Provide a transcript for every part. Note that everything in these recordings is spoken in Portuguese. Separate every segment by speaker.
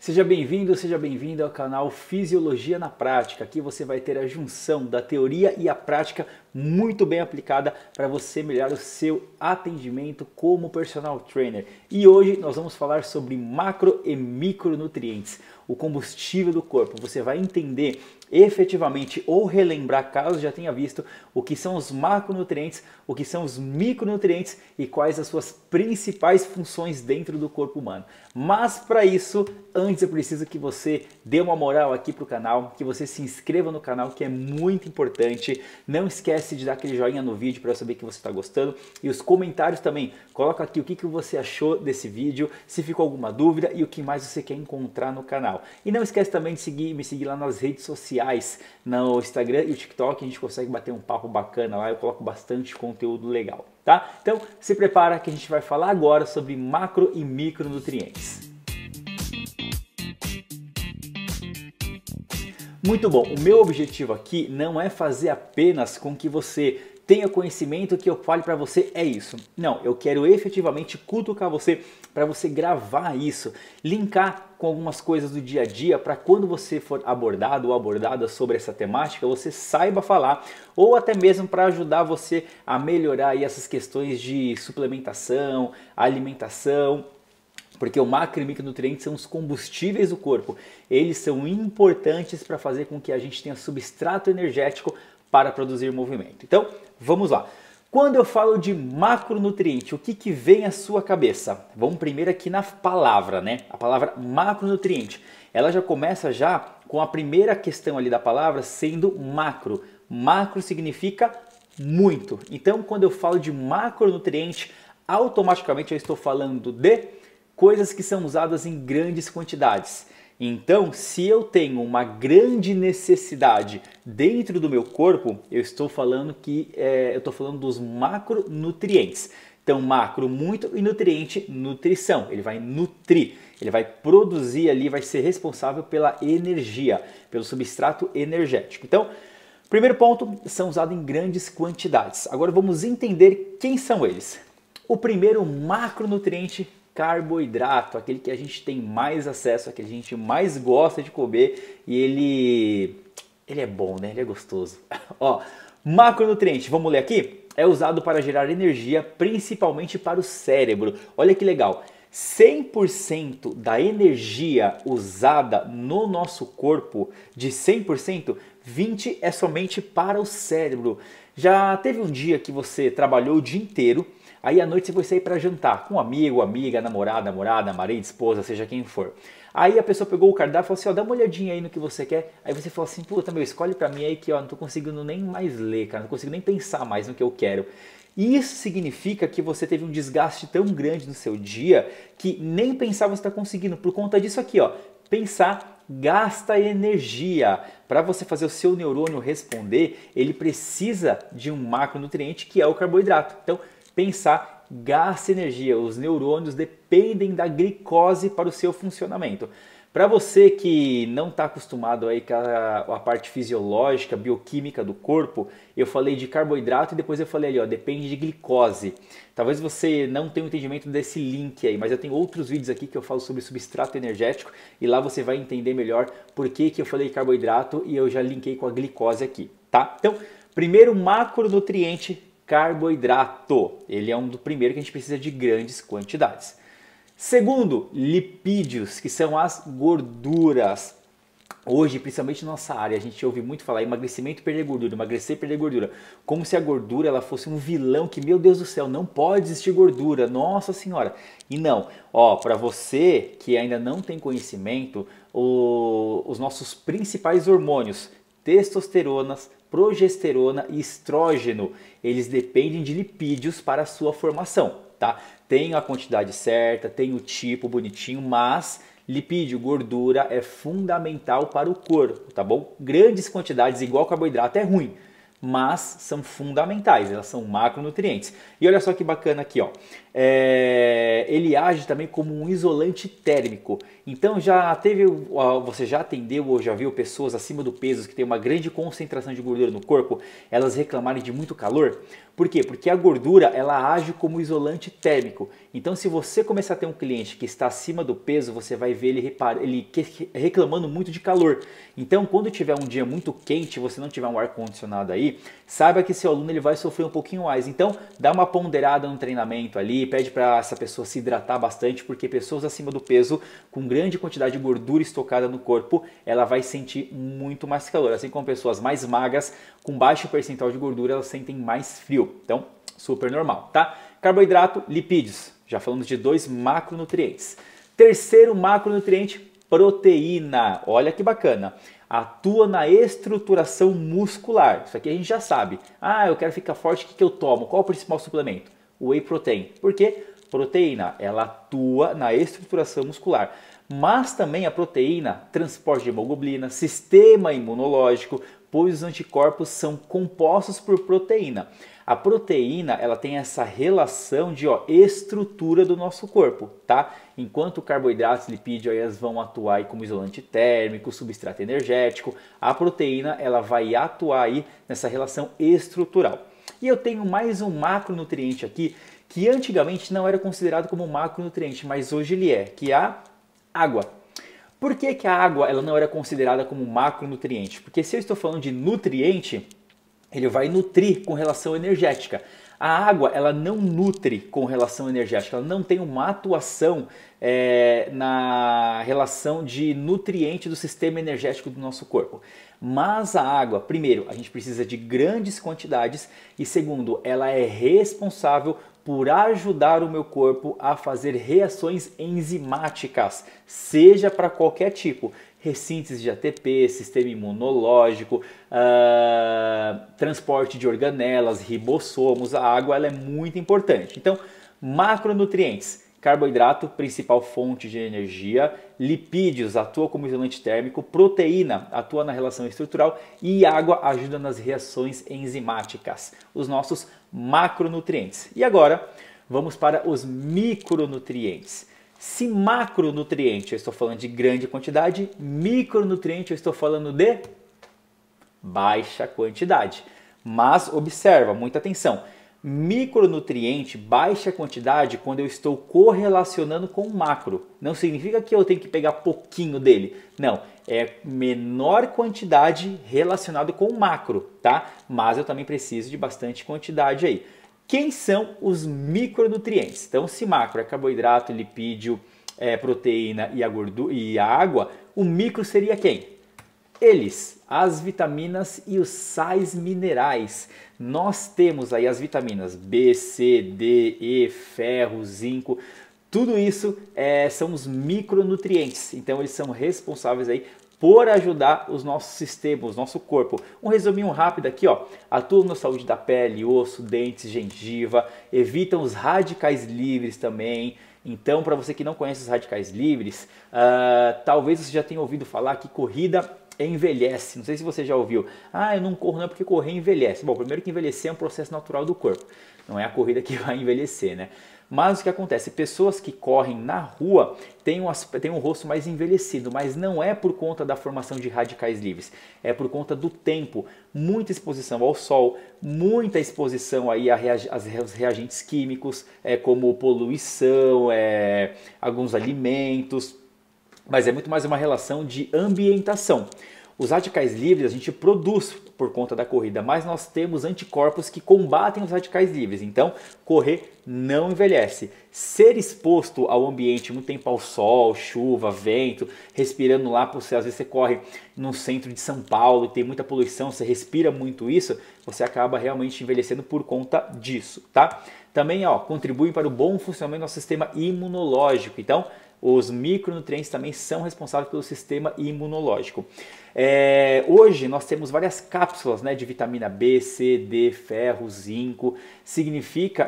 Speaker 1: Seja bem-vindo ao canal Fisiologia na Prática. Aqui você vai ter a junção da teoria e a prática muito bem aplicada para você melhorar o seu atendimento como personal trainer. E hoje nós vamos falar sobre macro e micronutrientes, o combustível do corpo. Você vai entender efetivamente ou relembrar, caso já tenha visto, o que são os macronutrientes, o que são os micronutrientes e quais as suas principais funções dentro do corpo humano. Mas para isso, antes eu preciso que você dê uma moral aqui para o canal, que você se inscreva no canal, que é muito importante. Não esquece de dar aquele joinha no vídeo para eu saber que você está gostando. E os comentários também, coloca aqui o que você achou desse vídeo, se ficou alguma dúvida e o que mais você quer encontrar no canal. E não esquece também de me seguir lá nas redes sociais, no Instagram e o TikTok, a gente consegue bater um papo bacana lá, eu coloco bastante conteúdo legal, tá? Então se prepara que a gente vai falar agora sobre macro e micronutrientes. Muito bom, o meu objetivo aqui não é fazer apenas com que você tenha conhecimento, que eu fale para você é isso. Não, eu quero efetivamente cutucar você para você gravar isso, linkar com algumas coisas do dia a dia para quando você for abordado ou abordada sobre essa temática, você saiba falar, ou até mesmo para ajudar você a melhorar aí essas questões de suplementação, alimentação. Porque o macro e micronutrientes são os combustíveis do corpo. Eles são importantes para fazer com que a gente tenha substrato energético para produzir movimento. Então, vamos lá. Quando eu falo de macronutriente, o que vem à sua cabeça? Vamos primeiro aqui na palavra, né? A palavra macronutriente. Ela já começa já com a primeira questão ali da palavra sendo macro. Macro significa muito. Então, quando eu falo de macronutriente, automaticamente eu estou falando de coisas que são usadas em grandes quantidades. Então, se eu tenho uma grande necessidade dentro do meu corpo, eu estou falando dos macronutrientes. Então, macro muito e nutriente, nutrição. Ele vai nutrir, ele vai produzir ali, vai ser responsável pela energia, pelo substrato energético. Então, primeiro ponto, são usados em grandes quantidades. Agora vamos entender quem são eles. O primeiro macronutriente, carboidrato, aquele que a gente tem mais acesso, aquele que a gente mais gosta de comer e ele é bom, né? Ele é gostoso. Ó, macronutriente, vamos ler aqui? É usado para gerar energia, principalmente para o cérebro. Olha que legal. 100% da energia usada no nosso corpo, de 100%, 20% é somente para o cérebro. Já teve um dia que você trabalhou o dia inteiro, aí à noite você foi sair para jantar com um amigo, amiga, namorada, marido, esposa, seja quem for. Aí a pessoa pegou o cardápio e falou assim, ó, dá uma olhadinha aí no que você quer. Aí você falou assim, puta, meu, escolhe pra mim aí que, ó, não tô conseguindo nem mais ler, cara, não consigo nem pensar mais no que eu quero. E isso significa que você teve um desgaste tão grande no seu dia que nem pensar você está conseguindo. Por conta disso aqui, ó, pensar gasta energia. Para você fazer o seu neurônio responder, ele precisa de um macronutriente que é o carboidrato. Então, pensar gasta energia, os neurônios dependem da glicose para o seu funcionamento. Para você que não está acostumado aí com a parte fisiológica, bioquímica do corpo, eu falei de carboidrato e depois eu falei ali, ó, depende de glicose. Talvez você não tenha um entendimento desse link aí, mas eu tenho outros vídeos aqui que eu falo sobre substrato energético e lá você vai entender melhor por que eu falei carboidrato e eu já linkei com a glicose aqui, tá? Então, primeiro macronutriente, carboidrato. Ele é um do primeiro que a gente precisa de grandes quantidades. Segundo, lipídios, que são as gorduras. Hoje, principalmente na nossa área, a gente ouve muito falar emagrecimento e perder gordura, emagrecer e perder gordura. Como se a gordura ela fosse um vilão que, meu Deus do céu, não pode existir gordura, nossa senhora. E não, ó, para você que ainda não tem conhecimento, os nossos principais hormônios, testosterona, progesterona e estrógeno, eles dependem de lipídios para a sua formação, tá? Tem a quantidade certa, tem o tipo bonitinho, mas lipídio, gordura é fundamental para o corpo, tá bom? Grandes quantidades, igual carboidrato, é ruim. mas são fundamentais, elas são macronutrientes. E olha só que bacana aqui, ó. Ele age também como um isolante térmico. Então você já atendeu ou já viu pessoas acima do peso que tem uma grande concentração de gordura no corpo, elas reclamarem de muito calor? Por quê? Porque a gordura ela age como isolante térmico. Então se você começar a ter um cliente que está acima do peso, você vai ver ele reclamando muito de calor. Então quando tiver um dia muito quente, você não tiver um ar condicionado aí, saiba que seu aluno ele vai sofrer um pouquinho mais. Então dá uma ponderada no treinamento ali, pede para essa pessoa se hidratar bastante, porque pessoas acima do peso com grande quantidade de gordura estocada no corpo, ela vai sentir muito mais calor, assim como pessoas mais magras com baixo percentual de gordura, elas sentem mais frio. Então, super normal, tá? Carboidrato, lipídios. Já falamos de 2 macronutrientes. Terceiro macronutriente, proteína. Olha que bacana. Atua na estruturação muscular. Isso aqui a gente já sabe. Ah, eu quero ficar forte, o que eu tomo? Qual é o principal suplemento? Whey protein. Por quê? Proteína, ela atua na estruturação muscular. Mas também a proteína, transporte de hemoglobina, sistema imunológico, pois os anticorpos são compostos por proteína. A proteína, ela tem essa relação de estrutura do nosso corpo, tá? Enquanto carboidratos, lipídios, elas vão atuar aí como isolante térmico, substrato energético, a proteína, ela vai atuar aí nessa relação estrutural. E eu tenho mais um macronutriente aqui, que antigamente não era considerado como macronutriente, mas hoje ele é, que é a água. Por que a água ela não era considerada como macronutriente? Porque se eu estou falando de nutriente, ele vai nutrir com relação energética. A água ela não nutre com relação energética, ela não tem uma atuação na relação de nutriente do sistema energético do nosso corpo. Mas a água, primeiro, a gente precisa de grandes quantidades e segundo, ela é responsável por ajudar o meu corpo a fazer reações enzimáticas, seja para qualquer tipo, ressíntese de ATP, sistema imunológico, transporte de organelas, ribossomos. A água ela é muito importante. Então, macronutrientes. Carboidrato, principal fonte de energia, lipídios, atua como isolante térmico, proteína, atua na relação estrutural e água ajuda nas reações enzimáticas, os nossos macronutrientes. E agora, vamos para os micronutrientes. Se macronutriente eu estou falando de grande quantidade, micronutriente eu estou falando de baixa quantidade. Mas observa, muita atenção. Micronutriente, baixa quantidade, quando eu estou correlacionando com macro. Não significa que eu tenho que pegar pouquinho dele. Não, é menor quantidade relacionado com macro, tá? Mas eu também preciso de bastante quantidade aí. Quem são os micronutrientes? Então, se macro é carboidrato, lipídio, proteína e a água, o micro seria quem? Eles, as vitaminas e os sais minerais. Nós temos aí as vitaminas B, C, D, E, ferro, zinco. Tudo isso são os micronutrientes. Então eles são responsáveis aí por ajudar os nossos sistemas, o nosso corpo. Um resuminho rápido aqui, ó. Atuam na saúde da pele, osso, dentes, gengiva, evitam os radicais livres também. Então, para você que não conhece os radicais livres, talvez você já tenha ouvido falar que corrida envelhece. Não sei se você já ouviu. Ah, eu não corro não porque correr envelhece. Bom, primeiro que envelhecer é um processo natural do corpo. Não é a corrida que vai envelhecer, né? Mas o que acontece? Pessoas que correm na rua têm um rosto mais envelhecido, mas não é por conta da formação de radicais livres, é por conta do tempo. Muita exposição ao sol, muita exposição aí aos reagentes químicos, como poluição, alguns alimentos, mas é muito mais uma relação de ambientação. Os radicais livres a gente produz por conta da corrida, mas nós temos anticorpos que combatem os radicais livres. Então, correr não envelhece. Ser exposto ao ambiente muito tempo ao sol, chuva, vento, respirando lá para o céu, às vezes você corre no centro de São Paulo, tem muita poluição, você respira muito isso, você acaba realmente envelhecendo por conta disso, tá? Também, contribuem para o bom funcionamento do nosso sistema imunológico. Então, os micronutrientes também são responsáveis pelo sistema imunológico. Hoje nós temos várias cápsulas, né, de vitamina B, C, D, ferro, zinco. Significa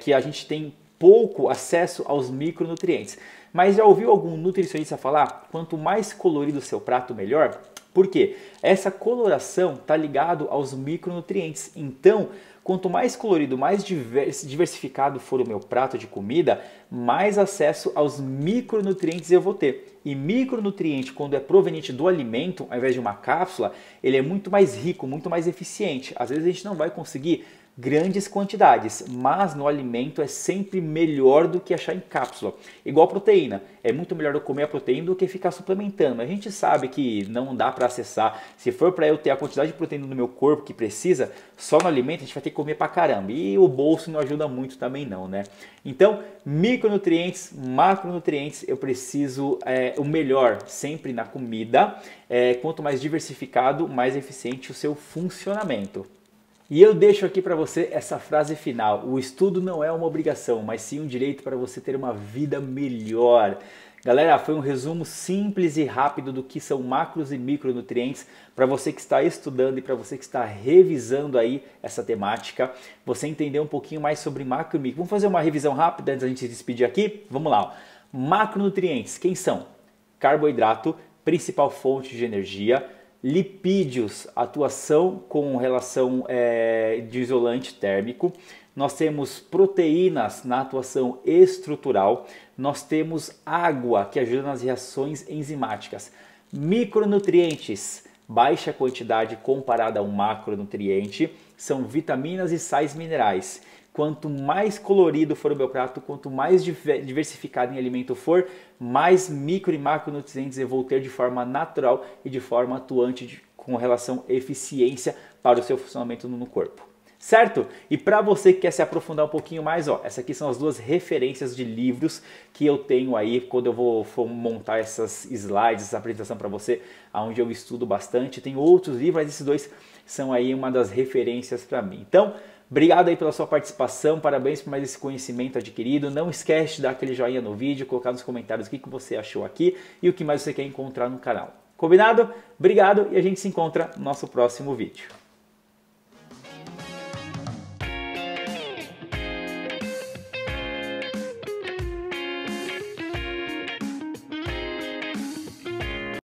Speaker 1: que a gente tem pouco acesso aos micronutrientes. Mas já ouviu algum nutricionista falar, quanto mais colorido o seu prato, melhor? Por quê? Essa coloração está ligado aos micronutrientes. Então, quanto mais colorido, mais diversificado for o meu prato de comida, mais acesso aos micronutrientes eu vou ter. E micronutriente, quando é proveniente do alimento, ao invés de uma cápsula, ele é muito mais rico, muito mais eficiente. Às vezes a gente não vai conseguir grandes quantidades, mas no alimento é sempre melhor do que achar em cápsula. Igual proteína, é muito melhor eu comer a proteína do que ficar suplementando. A gente sabe que não dá para acessar. Se for para eu ter a quantidade de proteína no meu corpo que precisa, só no alimento a gente vai ter que comer pra caramba. E o bolso não ajuda muito também não, né? Então, micronutrientes, macronutrientes, eu preciso o melhor sempre na comida. Quanto mais diversificado, mais eficiente o seu funcionamento. E eu deixo aqui para você essa frase final: o estudo não é uma obrigação, mas sim um direito para você ter uma vida melhor. Galera, foi um resumo simples e rápido do que são macros e micronutrientes para você que está estudando e para você que está revisando aí essa temática. Você entender um pouquinho mais sobre macro e micro. Vamos fazer uma revisão rápida antes da gente se despedir aqui? Vamos lá. Macronutrientes, quem são? Carboidrato, principal fonte de energia. Lipídios, atuação com relação de isolante térmico. Nós temos proteínas na atuação estrutural. Nós temos água, que ajuda nas reações enzimáticas. Micronutrientes, baixa quantidade comparada a um macronutriente, são vitaminas e sais minerais. Quanto mais colorido for o meu prato, quanto mais diversificado em alimento for, mais micro e macronutrientes eu vou ter de forma natural e de forma atuante com relação à eficiência para o seu funcionamento no corpo. Certo? E para você que quer se aprofundar um pouquinho mais, essas aqui são as duas referências de livros que eu tenho aí quando eu for montar essas slides, essa apresentação para você, onde eu estudo bastante. Tem outros livros, mas esses dois são aí uma das referências para mim. Então, obrigado aí pela sua participação, parabéns por mais esse conhecimento adquirido. Não esquece de dar aquele joinha no vídeo, colocar nos comentários o que você achou aqui e o que mais você quer encontrar no canal. Combinado? Obrigado e a gente se encontra no nosso próximo vídeo.